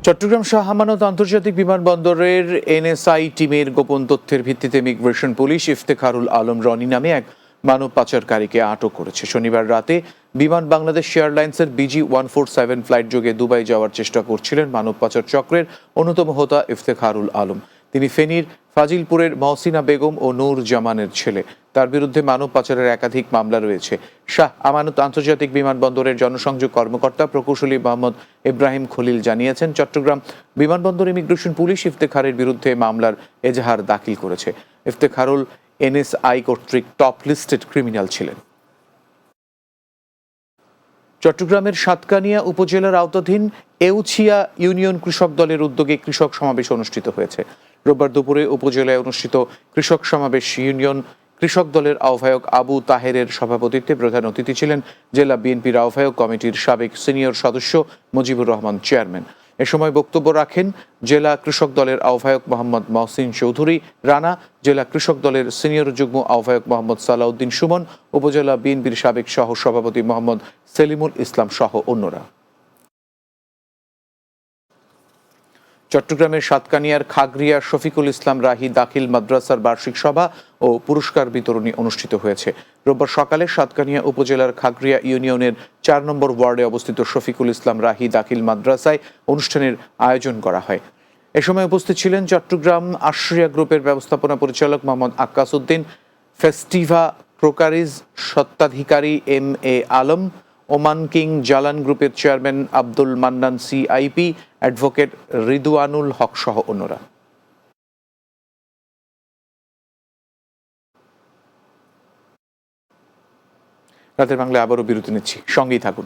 চট্টগ্রাম শাহ আমানত আন্তর্জাতিক বিমানবন্দরের এনএসআই টিমের গোপন তথ্যের ভিত্তিতে ইমিগ্রেশন পুলিশ ইফতেখারুল আলম রনি নামে এক মানব পাচারকারীকে আটক করেছে। শনিবার রাতে বিমান বাংলাদেশ এয়ারলাইন্সের BG-147 ফ্লাইট যোগে দুবাই যাওয়ার চেষ্টা করছিলেন মানব পাচার চক্রের অন্যতম হোতা ইফতেখারুল আলম। তিনি ফেনীর ফাজিলপুরের মহসিনা বেগম ও নূর জামানের ছেলে। তার বিরুদ্ধে মানব পাচারের একাধিক মামলা রয়েছে। শাহ আমানত আন্তর্জাতিক বিমানবন্দরের জনসংযোগ কর্মকর্তা প্রকৌশলী মোহাম্মদ ইব্রাহিম খলিল জানিয়েছেন, চট্টগ্রাম বিমানবন্দর ইমিগ্রেশন পুলিশ ইফতেখারের বিরুদ্ধে মামলার এজাহার দাখিল করেছে। ইফতেখারুল এনএসআই কর্তৃক টপ লিস্টেড ক্রিমিনাল ছিলেন। চট্টগ্রামের সাতকানিয়া উপজেলার আওতাধীন এউছিয়া ইউনিয়ন কৃষক দলের উদ্যোগে কৃষক সমাবেশ অনুষ্ঠিত হয়েছে। রোববার দুপুরে উপজেলায় অনুষ্ঠিত কৃষক সমাবেশ ইউনিয়ন কৃষক দলের আহ্বায়ক আবু তাহেরের সভাপতিত্বে প্রধান অতিথি ছিলেন জেলা বিএনপির আহ্বায়ক কমিটির সাবেক সিনিয়র সদস্য মুজিবুর রহমান চেয়ারম্যান। এ সময় বক্তব্য রাখেন জেলা কৃষক দলের আহ্বায়ক মোহাম্মদ মহসিন চৌধুরী রানা, জেলা কৃষক দলের সিনিয়র যুগ্ম আহ্বায়ক মোহাম্মদ সালাউদ্দিন সুমন, উপজেলা বিএনপির সাবেক সহ সভাপতি মোহাম্মদ সেলিমুল ইসলাম সহ অন্যরা। চট্টগ্রামের সাতকানিয়ার খাগড়িয়া শফিকুল ইসলাম রাহি দাখিল মাদ্রাসার বার্ষিক সভা ও পুরস্কার বিতরণী অনুষ্ঠিত হয়েছে। রোববার সকালে সাতকানিয়া উপজেলার খাগড়িয়া ইউনিয়নের 4 নম্বর ওয়ার্ডে অবস্থিত শফিকুল ইসলাম রাহি দাখিল মাদ্রাসায় অনুষ্ঠানের আয়োজন করা হয়। এ সময় উপস্থিত ছিলেন চট্টগ্রাম আশ্রিয়া গ্রুপের ব্যবস্থাপনা পরিচালক মোহাম্মদ আক্কাস উদ্দিন, ফেস্টিভা ক্রোকারিজ স্বত্বাধিকারী MA আলম, ওমান কিং জালান গ্রুপের chairman Abdul Mannan CIP, advocate Ridwanul Haque সহ অন্যরা। রাতের বাংলায় আবারও বিরতি নিচ্ছি, সঙ্গেই থাকুন।